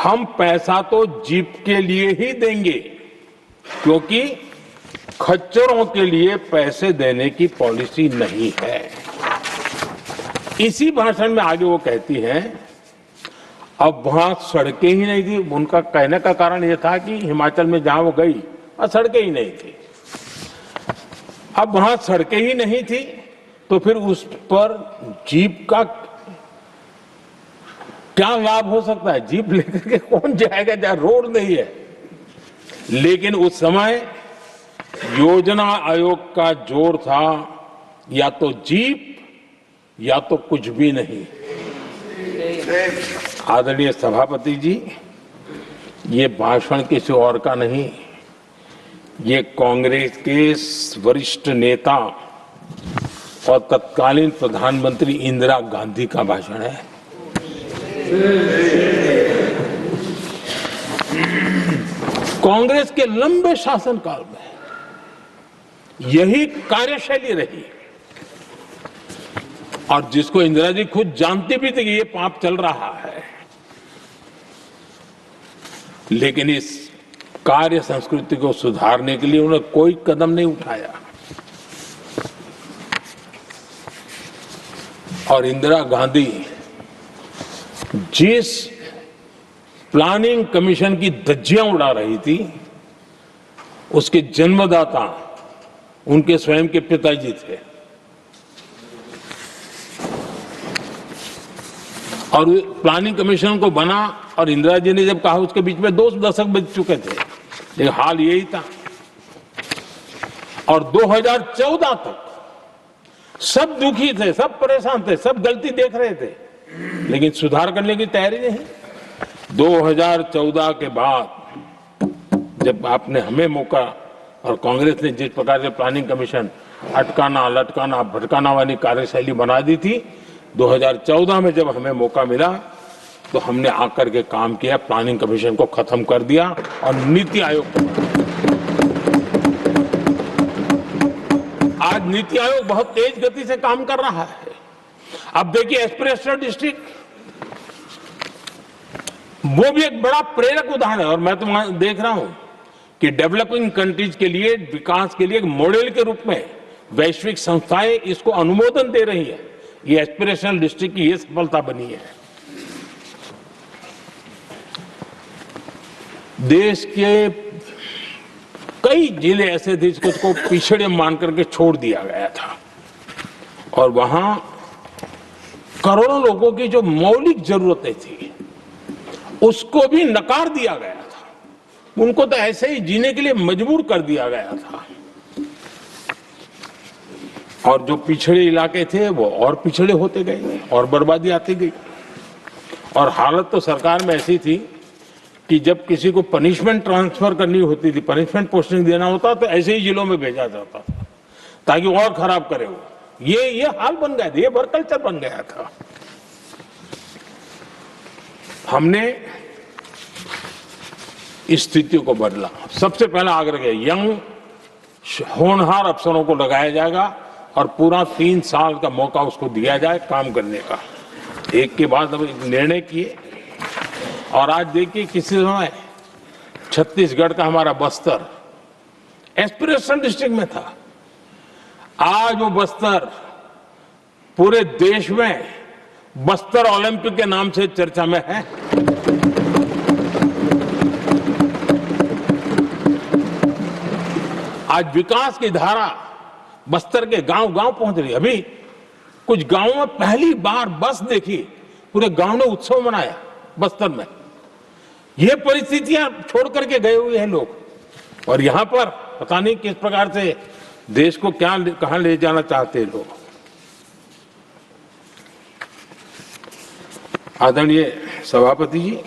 हम पैसा तो जीप के लिए ही देंगे, क्योंकि खच्चरों के लिए पैसे देने की पॉलिसी नहीं है। इसी भाषण में आगे वो कहती हैं, अब वहां सड़कें ही नहीं थी। उनका कहने का कारण यह था कि हिमाचल में जहां वो गई वहां सड़कें ही नहीं थी। अब वहां सड़कें ही नहीं थी तो फिर उस पर जीप का क्या लाभ हो सकता है? जीप लेकर के कौन जाएगा जहां रोड नहीं है? लेकिन उस समय योजना आयोग का जोर था या तो जीप या तो कुछ भी नहीं। आदरणीय सभापति जी, ये भाषण किसी और का नहीं, ये कांग्रेस के वरिष्ठ नेता और तत्कालीन प्रधानमंत्री इंदिरा गांधी का भाषण है। कांग्रेस के लंबे शासनकाल में यही कार्यशैली रही, और जिसको इंदिरा जी खुद जानती भी थी कि ये पाप चल रहा है, लेकिन इस कार्य संस्कृति को सुधारने के लिए उन्होंने कोई कदम नहीं उठाया। और इंदिरा गांधी जिस प्लानिंग कमीशन की धज्जियां उड़ा रही थी, उसके जन्मदाता उनके स्वयं के पिताजी थे। और प्लानिंग कमीशन को बना और इंदिरा जी ने जब कहा, उसके बीच में 2 दशक बज चुके थे, लेकिन हाल यही था। और 2014 तक सब दुखी थे, सब परेशान थे, सब गलती देख रहे थे, लेकिन सुधार करने की तैयारी नहीं। 2014 के बाद जब आपने हमें मौका और कांग्रेस ने जिस प्रकार से प्लानिंग कमीशन अटकाना लटकाना भटकाना वाली कार्यशैली बना दी थी, 2014 में जब हमें मौका मिला तो हमने आकर के काम किया, प्लानिंग कमीशन को खत्म कर दिया और नीति आयोग को। आज नीति आयोग बहुत तेज गति से काम कर रहा है। अब देखिए एस्पिरेशनल डिस्ट्रिक्ट, वो भी एक बड़ा प्रेरक उदाहरण है। और मैं तो देख रहा हूं कि डेवलपिंग कंट्रीज के लिए, विकास के लिए एक मॉडल के रूप में वैश्विक संस्थाएं इसको अनुमोदन दे रही है। ये एस्पिरेशनल डिस्ट्रिक्ट की ये सफलता बनी है। देश के कई जिले ऐसे थे जिसको पिछड़े मान करके छोड़ दिया गया था, और वहां करोड़ों लोगों की जो मौलिक जरूरतें थी उसको भी नकार दिया गया था। उनको तो ऐसे ही जीने के लिए मजबूर कर दिया गया था। और जो पिछड़े इलाके थे वो और पिछड़े होते गए और बर्बादी आती गई। और हालत तो सरकार में ऐसी थी कि जब किसी को पनिशमेंट ट्रांसफर करनी होती थी, पनिशमेंट पोस्टिंग देना होता, तो ऐसे ही जिलों में भेजा जाता था ताकि वो और खराब करे। वो ये हाल बन गया था, ये वर्क कल्चर बन गया था। हमने इस स्थिति को बदला। सबसे पहला आग्रह किया, यंग होनहार अफसरों को लगाया जाएगा और पूरा 3 साल का मौका उसको दिया जाए काम करने का। एक के बाद अब निर्णय किए। और आज देखिए किसी समय छत्तीसगढ़ का हमारा बस्तर एस्पिरेशनल डिस्ट्रिक्ट में था, आज वो बस्तर पूरे देश में बस्तर ओलंपिक के नाम से चर्चा में है। आज विकास की धारा बस्तर के गांव-गांव पहुंच रही है। अभी कुछ गांवों में पहली बार बस देखी, पूरे गांव ने उत्सव मनाया बस्तर में। ये परिस्थितियां छोड़ करके गए हुए हैं लोग, और यहां पर पता नहीं किस प्रकार से देश को कहां ले जाना चाहते हैं लोग। आदरणीय सभापति जी,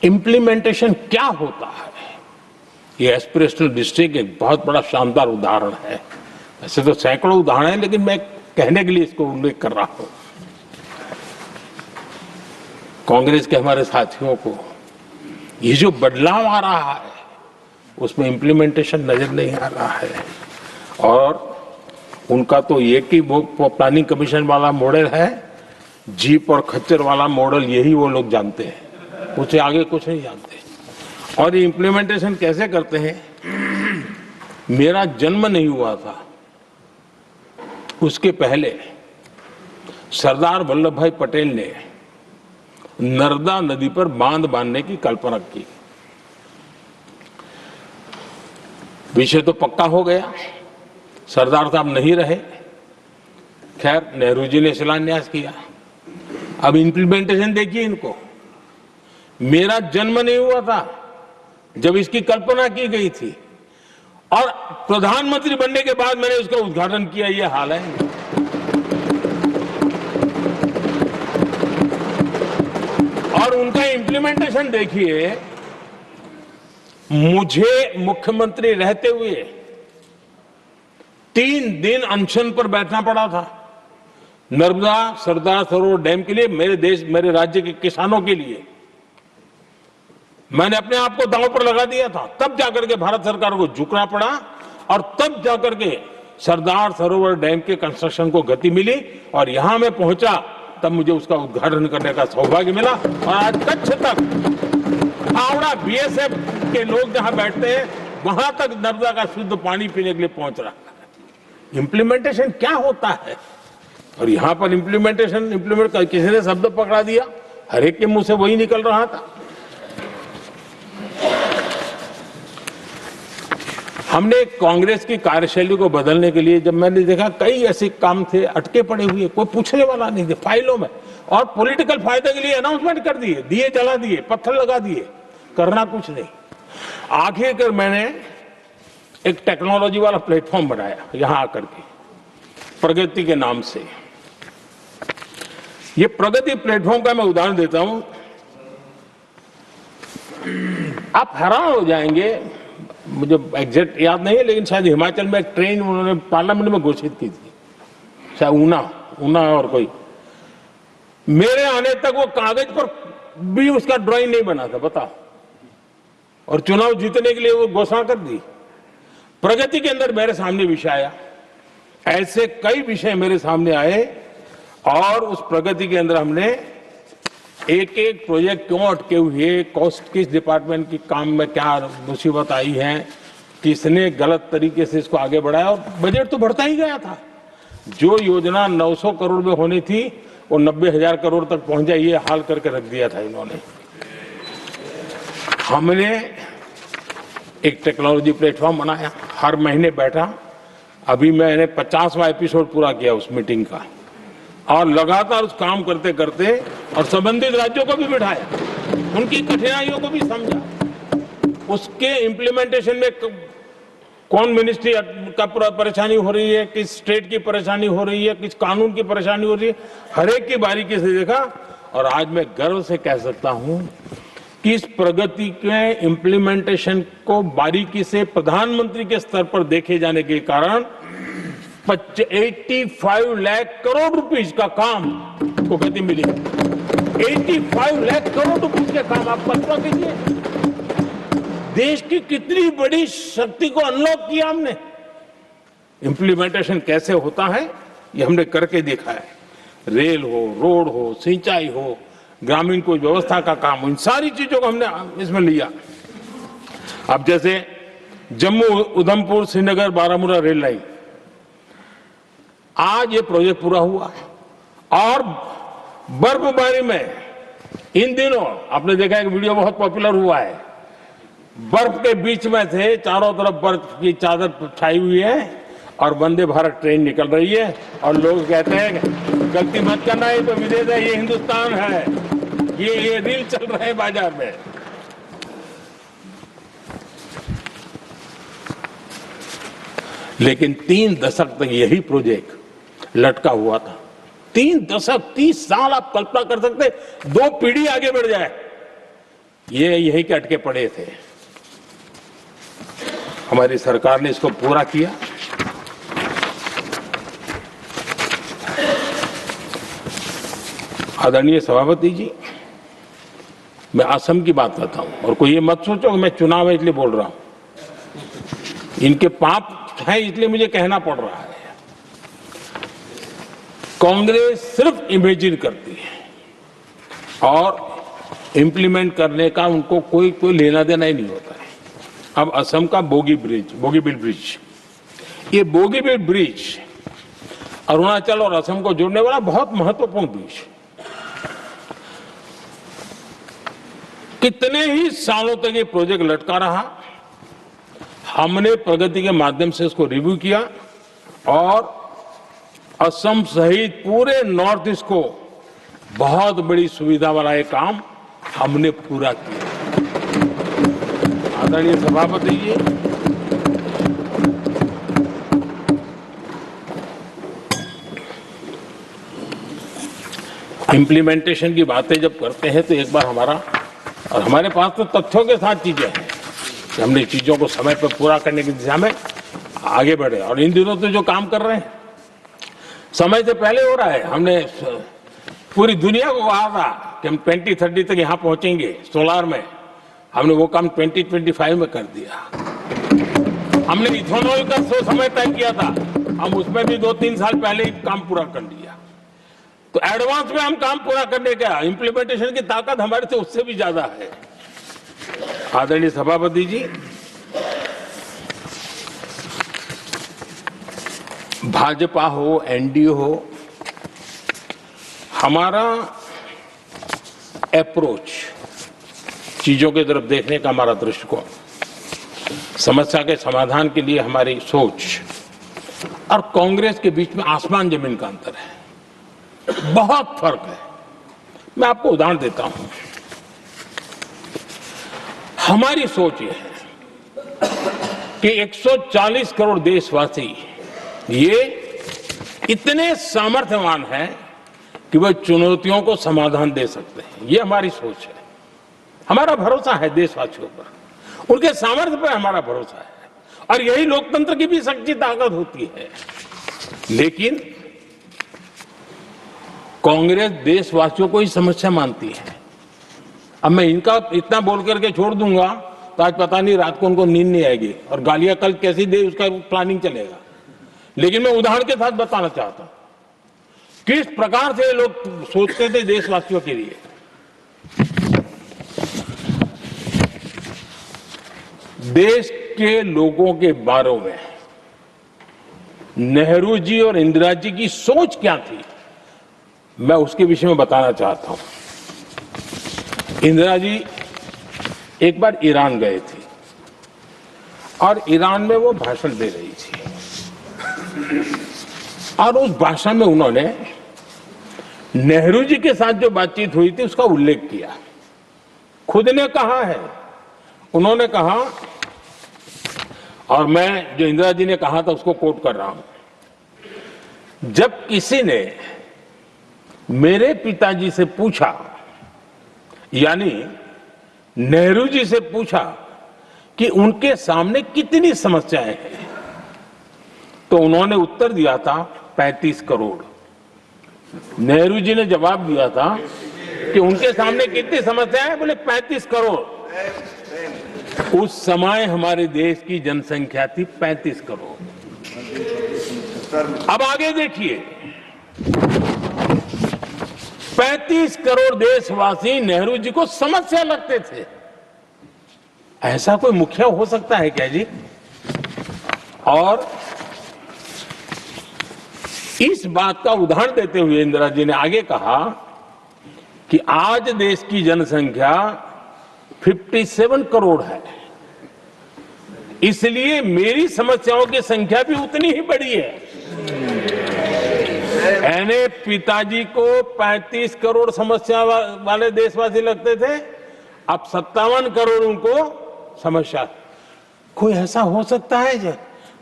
इंप्लीमेंटेशन क्या होता है, ये एस्पिरेशनल डिस्ट्रिक्ट एक बहुत बड़ा शानदार उदाहरण है। ऐसे तो सैकड़ों उदाहरण हैं, लेकिन मैं कहने के लिए इसको उल्लेख कर रहा हूं। कांग्रेस के हमारे साथियों को ये जो बदलाव आ रहा है उसमें इंप्लीमेंटेशन नजर नहीं आ रहा है। और उनका तो एक ही वो प्लानिंग कमीशन वाला मॉडल है जीप और खच्चर वाला मॉडल यही वो लोग जानते हैं, उससे आगे कुछ नहीं जानते। और ये इम्प्लीमेंटेशन कैसे करते हैं? मेरा जन्म नहीं हुआ था, उसके पहले सरदार वल्लभ भाई पटेल ने नर्मदा नदी पर बांध बांधने की कल्पना की। विषय तो पक्का हो गया, सरदार साहब नहीं रहे, खैर नेहरू जी ने शिलान्यास किया। अब इंप्लीमेंटेशन देखिए इनको। मेरा जन्म नहीं हुआ था जब इसकी कल्पना की गई थी, और प्रधानमंत्री बनने के बाद मैंने उसका उद्घाटन किया, ये हाल है। और उनका इंप्लीमेंटेशन देखिए, मुझे मुख्यमंत्री रहते हुए 3 दिन अनशन पर बैठना पड़ा था नर्मदा सरदार सरोवर डैम के लिए, मेरे राज्य के किसानों के लिए। मैंने अपने आप को दांव पर लगा दिया था, तब जाकर के भारत सरकार को झुकना पड़ा, और तब जाकर के सरदार सरोवर डैम के कंस्ट्रक्शन को गति मिली, और यहां मैं पहुंचा तब मुझे उसका उद्घाटन करने का सौभाग्य मिला। और आज कच्छ तक हावड़ा बीएसएफ के लोग जहां बैठते हैं, वहां तक नर्मदा का शुद्ध पानी पीने के लिए पहुंच रहा है। इंप्लीमेंटेशन क्या होता है? और यहां पर इम्प्लीमेंट किसी ने शब्द पकड़ा दिया, हर एक के मुंह से वही निकल रहा था। हमने कांग्रेस की कार्यशैली को बदलने के लिए, जब मैंने देखा कई ऐसे काम थे अटके पड़े हुए, कोई पूछने वाला नहीं थे फाइलों में, और पॉलिटिकल फायदे के लिए अनाउंसमेंट कर दिए, दिए जला दिए, पत्थर लगा दिए, करना कुछ नहीं। आखिरकार मैंने एक टेक्नोलॉजी वाला प्लेटफॉर्म बनाया यहां आकर के, प्रगति के नाम से। ये प्रगति प्लेटफॉर्म का मैं उदाहरण देता हूं, आप हैरान हो जाएंगे। मुझे एग्जैक्ट याद नहीं है, लेकिन शायद हिमाचल में एक ट्रेन उन्होंने पार्लियामेंट में घोषित की थी, शायद ऊना और कोई। मेरे आने तक वो कागज पर भी उसका ड्राइंग नहीं बना था, बताओ, और चुनाव जीतने के लिए वो घोषणा कर दी। प्रगति के अंदर मेरे सामने विषय आया, ऐसे कई विषय मेरे सामने आए, और उस प्रगति के अंदर हमने एक एक प्रोजेक्ट क्यों अटके हुए, कॉस्ट किस डिपार्टमेंट की काम में क्या मुसीबत आई है, किसने गलत तरीके से इसको आगे बढ़ाया, और बजट तो बढ़ता ही गया था। जो योजना 900 करोड़ में होनी थी वो 90,000 करोड़ तक पहुंच जाए, ये हाल करके रख दिया था इन्होंने। हमने एक टेक्नोलॉजी प्लेटफॉर्म बनाया, हर महीने बैठा, अभी मैंने 50वां एपिसोड पूरा किया उस मीटिंग का, और लगातार उस काम करते करते और संबंधित राज्यों को भी बिठाया, उनकी कठिनाइयों को भी समझा, उसके इम्प्लीमेंटेशन में कौन मिनिस्ट्री का परेशानी हो रही है, किस स्टेट की परेशानी हो रही है, किस कानून की परेशानी हो रही है, हर एक की बारीकी से देखा। और आज मैं गर्व से कह सकता हूं कि इस प्रगति के इम्प्लीमेंटेशन को बारीकी से प्रधानमंत्री के स्तर पर देखे जाने के कारण 85 लाख करोड़ रुपीस का काम को गति मिली। 85 लाख करोड़ रुपीस के काम, आप कल्पना कीजिए, देश की कितनी बड़ी शक्ति को अनलॉक किया हमने। इंप्लीमेंटेशन कैसे होता है ये हमने करके देखा है। रेल हो, रोड हो, सिंचाई हो, ग्रामीण कोई व्यवस्था का काम हो, इन सारी चीजों को हमने इसमें लिया। अब जैसे जम्मू उधमपुर श्रीनगर बारामूला रेल लाइन, आज ये प्रोजेक्ट पूरा हुआ, और बर्फबारी में इन दिनों आपने देखा एक वीडियो बहुत पॉपुलर हुआ है, बर्फ के बीच में थे, चारों तरफ बर्फ की चादर छाई हुई है और वंदे भारत ट्रेन निकल रही है, और लोग कहते हैं गलती मत करना, ये तो विदेश है, ये हिंदुस्तान है, ये रील चल रहे हैं बाजार में। लेकिन 3 दशक तक यही प्रोजेक्ट लटका हुआ था। 3 दशक, 30 साल, आप कल्पना कर सकते, 2 पीढ़ी आगे बढ़ जाए, ये यही के अटके पड़े थे। हमारी सरकार ने इसको पूरा किया। आदरणीय सभापति जी, मैं असम की बात करता हूं, और कोई ये मत सोचो कि मैं चुनाव है इसलिए बोल रहा हूं, इनके पाप है इसलिए मुझे कहना पड़ रहा है। कांग्रेस सिर्फ इमेजिन करती है और इम्प्लीमेंट करने का उनको कोई लेना देना ही नहीं होता है। अब असम का बोगीबील ब्रिज, ये बोगीबील ब्रिज अरुणाचल और असम को जोड़ने वाला बहुत महत्वपूर्ण ब्रिज, कितने ही सालों तक ये प्रोजेक्ट लटका रहा। हमने प्रगति के माध्यम से इसको रिव्यू किया और असम सहित पूरे नॉर्थ ईस्ट को बहुत बड़ी सुविधा वाला ये काम हमने पूरा किया। आदरणीय सभापति जी, इम्प्लीमेंटेशन की बातें जब करते हैं तो एक बार हमारे पास तो तथ्यों के साथ चीजें हैं कि हमने चीजों को समय पर पूरा करने की दिशा में आगे बढ़े। और इन दिनों तो जो काम कर रहे हैं समय से पहले हो रहा है। हमने पूरी दुनिया को कहा था कि हम 2030 तक यहां पहुंचेंगे सोलार में, हमने वो काम 2025 में कर दिया। हमने इथेनॉल का समय तय किया था, हम उसमें भी 2-3 साल पहले ही काम पूरा कर लिया। तो एडवांस में हम काम पूरा करने का इंप्लीमेंटेशन की ताकत हमारे से उससे भी ज्यादा है। आदरणीय सभापति जी, भाजपा हो, एनडीए हो, हमारा अप्रोच, चीजों की तरफ देखने का हमारा दृष्टिकोण, समस्या के समाधान के लिए हमारी सोच और कांग्रेस के बीच में आसमान जमीन का अंतर है, बहुत फर्क है। मैं आपको उदाहरण देता हूं। हमारी सोच ये है कि 140 करोड़ देशवासी ये इतने सामर्थ्यवान हैं कि वह चुनौतियों को समाधान दे सकते हैं। ये हमारी सोच है, हमारा भरोसा है देशवासियों पर, उनके सामर्थ्य पर हमारा भरोसा है और यही लोकतंत्र की भी सच्ची ताकत होती है। लेकिन कांग्रेस देशवासियों को ही समस्या मानती है। अब मैं इनका इतना बोल करके छोड़ दूंगा तो आज पता नहीं रात को उनको नींद नहीं आएगी और गालियां कल कैसी दे उसका प्लानिंग चलेगा। लेकिन मैं उदाहरण के साथ बताना चाहता हूं किस प्रकार से लोग सोचते थे देशवासियों के लिए। देश के लोगों के बारे में नेहरू जी और इंदिरा जी की सोच क्या थी, मैं उसके विषय में बताना चाहता हूं। इंदिरा जी एक बार ईरान गए थे और ईरान में वो भाषण दे रही थी और उस भाषण में उन्होंने नेहरू जी के साथ जो बातचीत हुई थी उसका उल्लेख किया। खुद ने कहा है, उन्होंने कहा, और मैं जो इंदिरा जी ने कहा था उसको कोट कर रहा हूं, जब किसी ने मेरे पिताजी से पूछा, यानी नेहरू जी से पूछा कि उनके सामने कितनी समस्याएं हैं, तो उन्होंने उत्तर दिया था 35 करोड़। नेहरू जी ने जवाब दिया था कि उनके सामने कितनी समस्याएं हैं, बोले 35 करोड़। उस समय हमारे देश की जनसंख्या थी 35 करोड़। अब आगे देखिए, 35 करोड़ देशवासी नेहरू जी को समस्या लगते थे। ऐसा कोई मुखिया हो सकता है क्या जी? और इस बात का उदाहरण देते हुए इंदिरा जी ने आगे कहा कि आज देश की जनसंख्या 57 करोड़ है, इसलिए मेरी समस्याओं की संख्या भी उतनी ही बड़ी है। यानी पिताजी को 35 करोड़ समस्या वाले देशवासी लगते थे, अब 57 करोड़ उनको समस्या। कोई ऐसा हो सकता है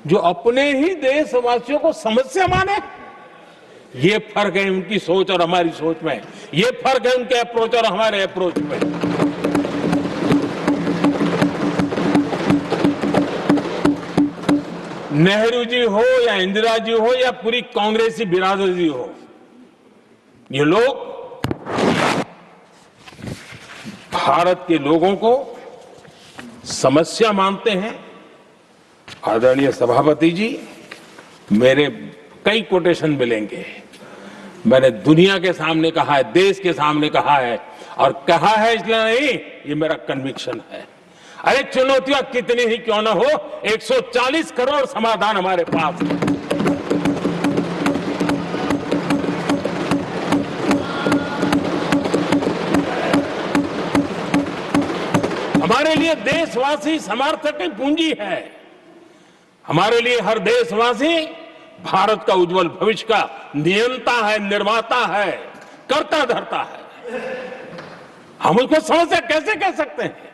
जो अपने ही देशवासियों को समस्या माने? ये फर्क है उनकी सोच और हमारी सोच में, ये फर्क है उनके अप्रोच और हमारे अप्रोच में। नेहरू जी हो या इंदिरा जी हो या पूरी कांग्रेसी बिरादरी हो, ये लोग भारत के लोगों को समस्या मानते हैं। आदरणीय सभापति जी, मेरे कई कोटेशन मिलेंगे। मैंने दुनिया के सामने कहा है, देश के सामने कहा है, और कहा है इसलिए नहीं, ये मेरा कन्विक्शन है। अरे चुनौतियां कितनी ही क्यों ना हो, 140 करोड़ समाधान हमारे पास है। हमारे लिए देशवासी समर्थक की पूंजी है। हमारे लिए हर देशवासी भारत का उज्जवल भविष्य का नियंता है, निर्माता है, कर्ता धर्ता है। हम उसको समस्या कैसे कह सकते हैं?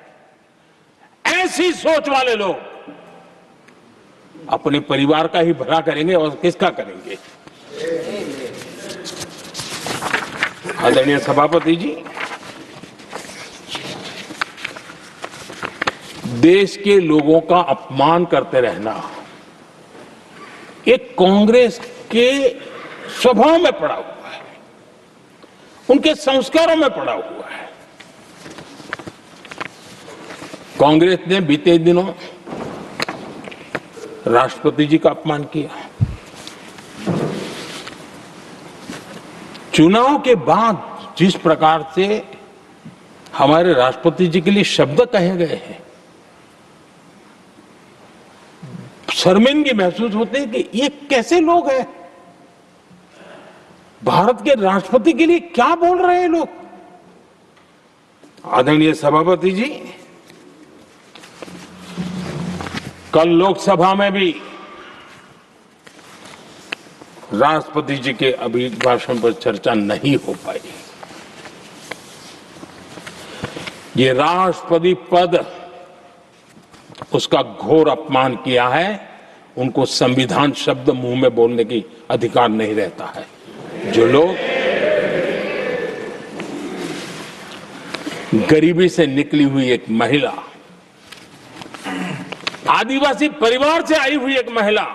ऐसी सोच वाले लोग अपने परिवार का ही भला करेंगे और किसका करेंगे? आदरणीय सभापति जी, देश के लोगों का अपमान करते रहना ये कांग्रेस के स्वभाव में पड़ा हुआ है, उनके संस्कारों में पड़ा हुआ है। कांग्रेस ने बीते दिनों राष्ट्रपति जी का अपमान किया। चुनाव के बाद जिस प्रकार से हमारे राष्ट्रपति जी के लिए शब्द कहे गए हैं, शर्मिंदगी महसूस होती है कि ये कैसे लोग हैं? भारत के राष्ट्रपति के लिए क्या बोल रहे हैं लोग? आदरणीय सभापति जी, कल लोकसभा में भी राष्ट्रपति जी के अभिभाषण पर चर्चा नहीं हो पाई। ये राष्ट्रपति पद उसका घोर अपमान किया है। उनको संविधान शब्द मुंह में बोलने की अधिकार नहीं रहता है। जो लोग गरीबी से निकली हुई एक महिला, आदिवासी परिवार से आई हुई एक महिला,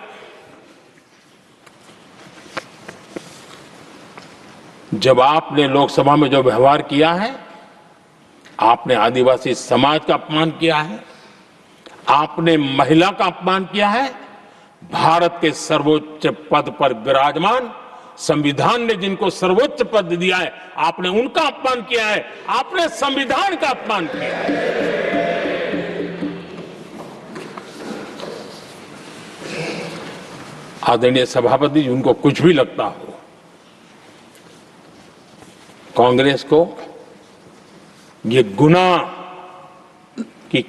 जब आपने लोकसभा में जो व्यवहार किया है, आपने आदिवासी समाज का अपमान किया है, आपने महिला का अपमान किया है। भारत के सर्वोच्च पद पर विराजमान, संविधान ने जिनको सर्वोच्च पद दिया है, आपने उनका अपमान किया है। आपने संविधान का अपमान किया है। आदरणीय सभापति जी, उनको कुछ भी लगता हो, कांग्रेस को ये गुनाह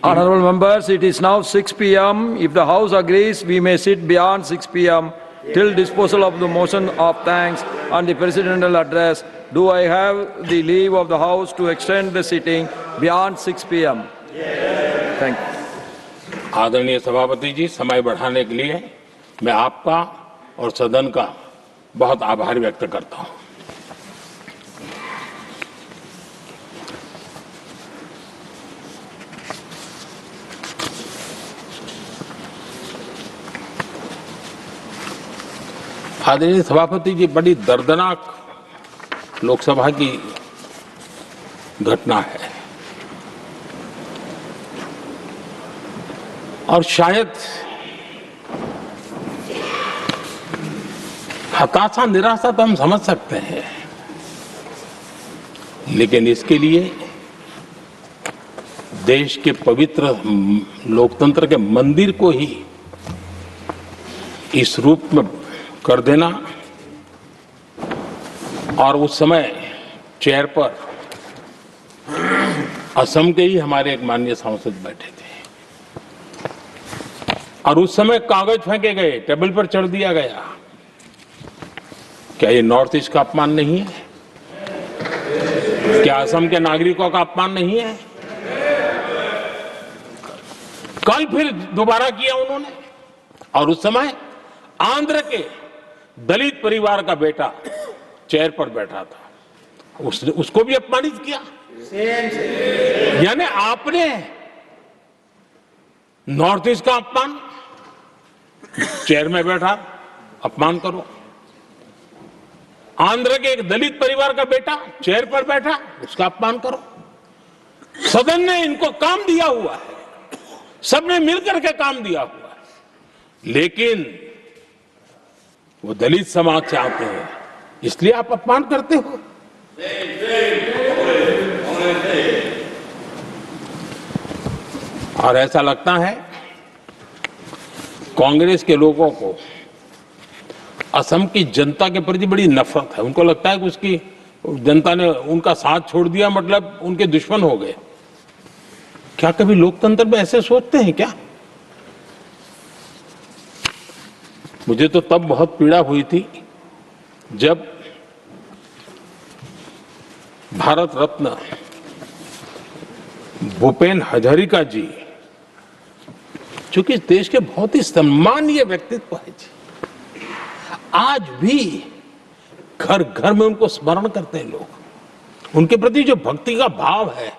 Honorable members, it is now 6 p.m. If the House agrees, we may sit beyond 6 p.m. till disposal of the motion of thanks and the presidential address. Do I have the leave of the House to extend the sitting beyond 6 p.m.? Yes. Thank you. आदरणीय सभापति जी, समय बढ़ाने के लिए मैं आपका और सदन का बहुत आभार व्यक्त करता हूं। आदरणीय सभापति जी, बड़ी दर्दनाक लोकसभा की घटना है और शायद हताशा, निराशा तो हम समझ सकते हैं, लेकिन इसके लिए देश के पवित्र लोकतंत्र के मंदिर को ही इस रूप में कर देना, और उस समय चेयर पर असम के ही हमारे एक माननीय सांसद बैठे थे और उस समय कागज फेंके गए, टेबल पर चढ़ दिया गया। क्या ये नॉर्थ ईस्ट का अपमान नहीं है? क्या असम के नागरिकों का अपमान नहीं है? कल फिर दोबारा किया उन्होंने, और उस समय आंध्र के दलित परिवार का बेटा चेयर पर बैठा था, उसने उसको भी अपमानित किया। यानी आपने नॉर्थ ईस्ट का अपमान, चेयर में बैठा अपमान करो। आंध्र के एक दलित परिवार का बेटा चेयर पर बैठा, उसका अपमान करो। सदन ने इनको काम दिया हुआ है, सबने मिलकर के काम दिया हुआ है, लेकिन वो दलित समाज से आते हैं, इसलिए आप अपमान करते हो। और ऐसा लगता है कांग्रेस के लोगों को असम की जनता के प्रति बड़ी नफरत है। उनको लगता है कि उसकी जनता ने उनका साथ छोड़ दिया मतलब उनके दुश्मन हो गए। क्या कभी लोकतंत्र में ऐसे सोचते हैं क्या? मुझे तो तब बहुत पीड़ा हुई थी जब भारत रत्न भूपेन हजारिका जी, चूंकि देश के बहुत ही सम्मानीय व्यक्तित्व है जी, आज भी घर घर में उनको स्मरण करते हैं लोग। उनके प्रति जो भक्ति का भाव है